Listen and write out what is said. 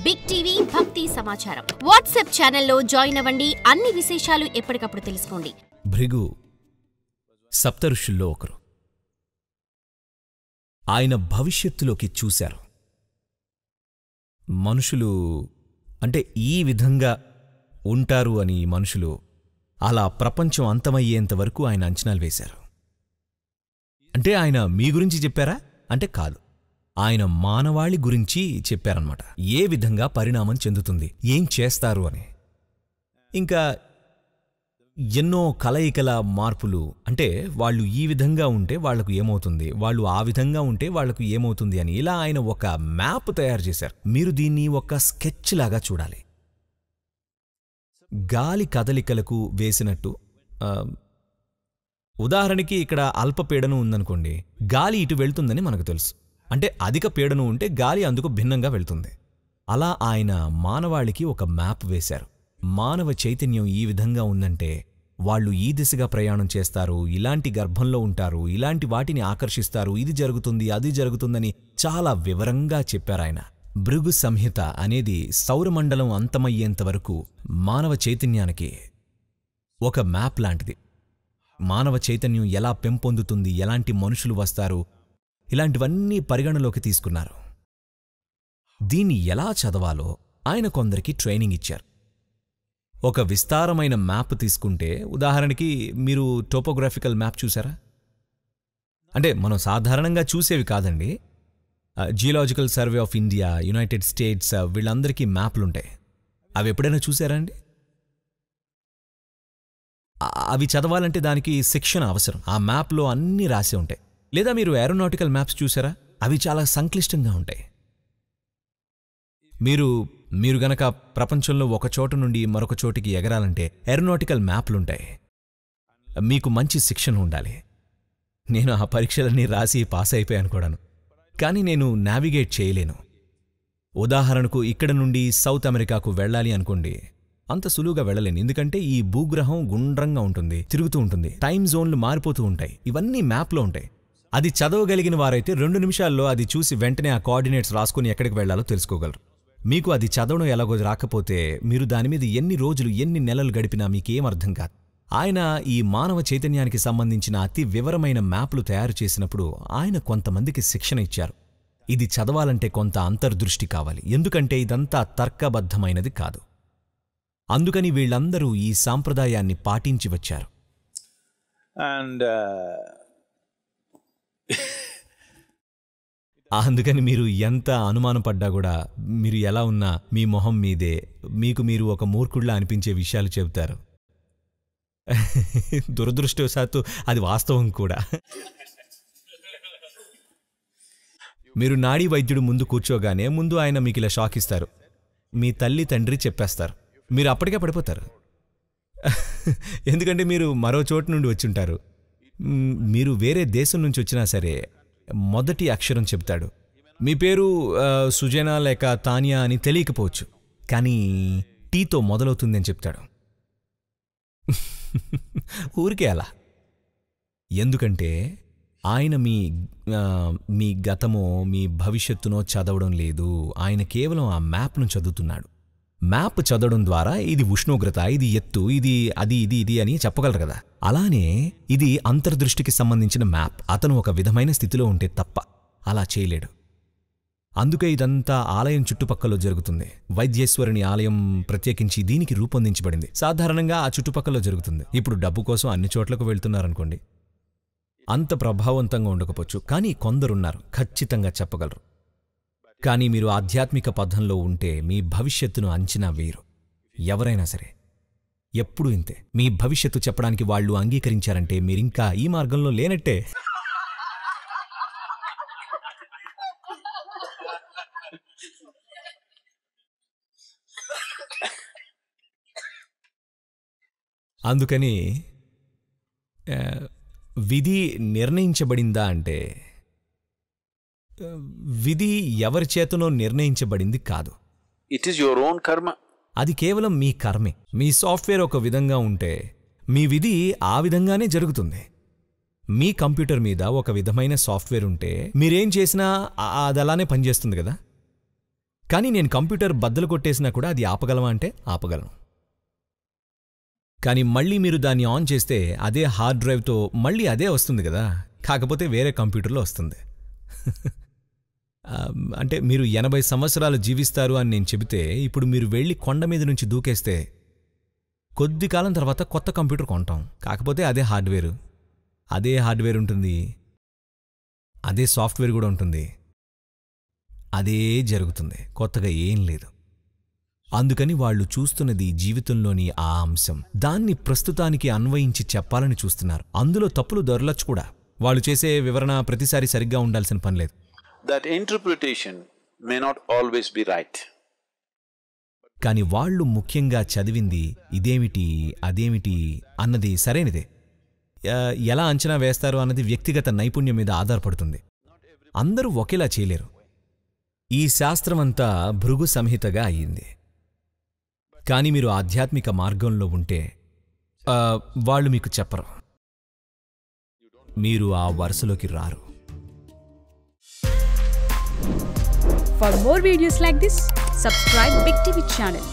Big TV భక్తి సమాచారం WhatsApp ఛానల్లో జాయిన్ అవ్వండి. అన్ని విశేషాలు ఎప్పటికప్పుడు తెలుసుకోండి. భృగు సప్తఋషుల్లో ఒకరు. ఆయన భవిష్యత్తులోకి చూశారు. మనుషులు అంటే ఈ విధంగా ఉంటారు అని మనుషులు అలా ప్రపంచం అంతమయ్యేంత వరకు ఆయన అంచనాలు వేశారు. అంటే ఆయన మీ గురించి చెప్పారా అంటే కాదు, ఆయన మానవాళి గురించి చెప్పారన్నమాట. ఏ విధంగా పరిణామం చెందుతుంది, ఏం చేస్తారు అని. ఇంకా ఎన్నో కలయికల మార్పులు, అంటే వాళ్ళు ఈ విధంగా ఉంటే వాళ్లకు ఏమవుతుంది, వాళ్ళు ఆ విధంగా ఉంటే వాళ్లకు ఏమవుతుంది అని ఇలా ఆయన ఒక మ్యాప్ తయారు చేశారు. మీరు దీన్ని ఒక స్కెచ్ లాగా చూడాలి. గాలి కదలికలకు వేసినట్టు. ఉదాహరణకి ఇక్కడ అల్పపీడనం ఉందనుకోండి, గాలి ఇటు వెళ్తుందని మనకు తెలుసు. అంటే అధిక పీడనం ఉంటే గాలి అందుకు భిన్నంగా వెళ్తుంది. అలా ఆయన మానవాళికి ఒక మ్యాప్ వేశారు. మానవ చైతన్యం ఈ విధంగా ఉందంటే వాళ్ళు ఈ దిశగా ప్రయాణం చేస్తారు, ఇలాంటి గర్భంలో ఉంటారు, ఇలాంటి వాటిని ఆకర్షిస్తారు, ఇది జరుగుతుంది అది జరుగుతుందని చాలా వివరంగా చెప్పారాయన. భృగు సంహిత అనేది సౌరమండలం అంతమయ్యేంతవరకు మానవ చైతన్యానికి ఒక మ్యాప్ లాంటిది. మానవ చైతన్యం ఎలా పెంపొందుతుంది, ఎలాంటి మనుషులు వస్తారు, ఇలాంటివన్నీ పరిగణలోకి తీసుకున్నారు. దీన్ని ఎలా చదవాలో ఆయన కొందరికి ట్రైనింగ్ ఇచ్చారు. ఒక విస్తారమైన మ్యాప్ తీసుకుంటే, ఉదాహరణకి మీరు టోపోగ్రాఫికల్ మ్యాప్ చూసారా? అంటే మనం సాధారణంగా చూసేవి కాదండి. Geological survey of India, United states, వీళ్ళందరికీ మ్యాప్లుంటాయి. అవి ఎప్పుడైనా చూసారా అండి? అవి చదవాలంటే దానికి శిక్షణ అవసరం. ఆ మ్యాప్లో అన్నీ రాసి ఉంటాయి. లేదా మీరు ఏరోనాటికల్ మ్యాప్స్ చూసారా? అవి చాలా సంక్లిష్టంగా ఉంటాయి. మీరు గనక ప్రపంచంలో ఒక చోటు నుండి మరొక చోటికి ఎగరాలంటే ఏరోనాటికల్ మ్యాప్లుంటాయి. మీకు మంచి శిక్షణ ఉండాలి. నేను ఆ పరీక్షలన్నీ రాసి పాస్ అయిపోయాను కూడాను. కానీ నేను నావిగేట్ చేయలేను. ఉదాహరణకు ఇక్కడ నుండి సౌత్ అమెరికాకు వెళ్ళాలి అనుకోండి, అంత సులువుగా వెళ్ళలేను. ఎందుకంటే ఈ భూగ్రహం గుండ్రంగా ఉంటుంది, తిరుగుతూ ఉంటుంది, టైమ్ జోన్లు మారిపోతూ ఉంటాయి. ఇవన్నీ మ్యాప్లో ఉంటాయి. అది చదవగలిగిన వారైతే 2 నిమిషాల్లో అది చూసి వెంటనే ఆ కోఆర్డినేట్స్ రాసుకుని ఎక్కడికి వెళ్లాలో తెలుసుకోగలరు. మీకు అది చదవడం ఎలాగో రాకపోతే మీరు దానిమీద ఎన్ని రోజులు ఎన్ని నెలలు గడిపినా మీకేం అర్థం కాదు. ఆయన ఈ మానవ చైతన్యానికి సంబంధించిన అతి వివరమైన మ్యాప్లు తయారు చేసినప్పుడు ఆయన కొంతమందికి శిక్షణ ఇచ్చారు. ఇది చదవాలంటే కొంత అంతర్దృష్టి కావాలి, ఎందుకంటే ఇదంతా తర్కబద్ధమైనది కాదు. అందుకని వీళ్ళందరూ ఈ సాంప్రదాయాన్ని పాటించి వచ్చారు. అందుకని మీరు ఎంత అనుమానపడ్డా కూడా, మీరు ఎలా ఉన్నా మీ మొహం మీదే మీకు మీరు ఒక మూర్ఖుడిలా అనిపించే విషయాలు చెబుతారు. దురదృష్టవశాత్తు అది వాస్తవం కూడా. మీరు నాడీ వైద్యుడు ముందు కూర్చోగానే ముందు ఆయన మీకు ఇలా షాక్ ఇస్తారు. మీ తల్లి తండ్రి చెప్పేస్తారు. మీరు అప్పటికే పడిపోతారు. ఎందుకంటే మీరు మరో చోటు నుండి వచ్చుంటారు. మీరు వేరే దేశం నుంచి వచ్చినా సరే మొదటి అక్షరం చెప్తాడు. మీ పేరు సుజనా లేక తానియా అని తెలియకపోవచ్చు, కానీ టీతో మొదలవుతుందని చెప్తాడు. ఊరికే అలా. ఎందుకంటే ఆయన మీ గతమో మీ భవిష్యత్తునో చదవడం లేదు. ఆయన కేవలం ఆ మ్యాప్ను చదువుతున్నాడు. మ్యాప్ చదవడం ద్వారా ఇది ఉష్ణోగ్రత, ఇది ఎత్తు, ఇది అది ఇది ఇది అని చెప్పగలరు కదా. అలానే ఇది అంతర్దృష్టికి సంబంధించిన మ్యాప్. అతను ఒక విధమైన స్థితిలో ఉంటే తప్ప అలా చేయలేడు. అందుకే ఇదంతా ఆలయం చుట్టుపక్కల జరుగుతుంది. వైద్యేశ్వరుని ఆలయం ప్రత్యేకించి దీనికి రూపొందించబడింది. సాధారణంగా ఆ చుట్టుపక్కల జరుగుతుంది. ఇప్పుడు డబ్బు కోసం అన్ని చోట్లకు వెళ్తున్నారనుకోండి, అంత ప్రభావవంతంగా ఉండకపోవచ్చు, కానీ కొందరున్నారు ఖచ్చితంగా చెప్పగలరు. కానీ మీరు ఆధ్యాత్మిక పథంలో ఉంటే మీ భవిష్యత్తును అంచనా వేయరు. ఎవరైనా సరే ఎప్పుడూ ఇంతే. మీ భవిష్యత్తు చెప్పడానికి వాళ్ళు అంగీకరించారంటే మీరింకా ఈ మార్గంలో లేనట్టే. అందుకని విధి నిర్ణయించబడిందా అంటే, విధి ఎవరి చేతనో నిర్ణయించబడింది కాదు. ఇట్ ఈస్ యువర్ ఓన్ కర్మ. అది కేవలం మీ కర్మే. మీ సాఫ్ట్వేర్ ఒక విధంగా ఉంటే మీ విధి ఆ విధంగానే జరుగుతుంది. మీ కంప్యూటర్ మీద ఒక విధమైన సాఫ్ట్వేర్ ఉంటే మీరేం చేసినా అది అలానే పనిచేస్తుంది కదా. కానీ నేను కంప్యూటర్ బద్దలు కొట్టేసినా కూడా అది ఆపగలమా అంటే ఆపగలను. కానీ మళ్ళీ మీరు దాన్ని ఆన్ చేస్తే అదే హార్డ్ డ్రైవ్తో మళ్ళీ అదే వస్తుంది కదా, కాకపోతే వేరే కంప్యూటర్లో వస్తుంది. అంటే మీరు 80 సంవత్సరాలు జీవిస్తారు అని నేను చెబితే ఇప్పుడు మీరు వెళ్ళి కొండ మీద నుంచి దూకేస్తే కొద్ది కాలం తర్వాత కొత్త కంప్యూటర్ కొంటాం, కాకపోతే అదే హార్డ్వేర్ ఉంటుంది, అదే సాఫ్ట్వేర్ కూడా ఉంటుంది, అదే జరుగుతుంది, కొత్తగా ఏం లేదు. అందుకని వాళ్ళు చూస్తున్నది జీవితంలోని ఆ అంశం, దాన్ని ప్రస్తుతానికి అన్వయించి చెప్పాలని చూస్తున్నారు. అందులో తప్పులు దొరలచ్చు కూడా, వాళ్ళు చేసే వివరణ ప్రతిసారి సరిగ్గా ఉండాల్సిన పనిలేదు. That interpretation may not always be right. కాని వాళ్ళు ముఖ్యంగా చదివింది ఇదేమిటి అదేమిటి అన్నది సరైనదే. ఎలా అంచనా వేస్తారు అన్నది వ్యక్తిగత నైపుణ్యం మీద ఆధారపడుతుంది. అందరూ ఒకేలా చేయలేరు. ఈ శాస్త్రమంతా భృగు సంహితగా అయ్యింది. కాని మీరు ఆధ్యాత్మిక మార్గంలో ఉంటే వాళ్ళు మీకు చెప్పరు, మీరు ఆ వరుసలోకి రారు. For more videos like this, subscribe Big TV channel.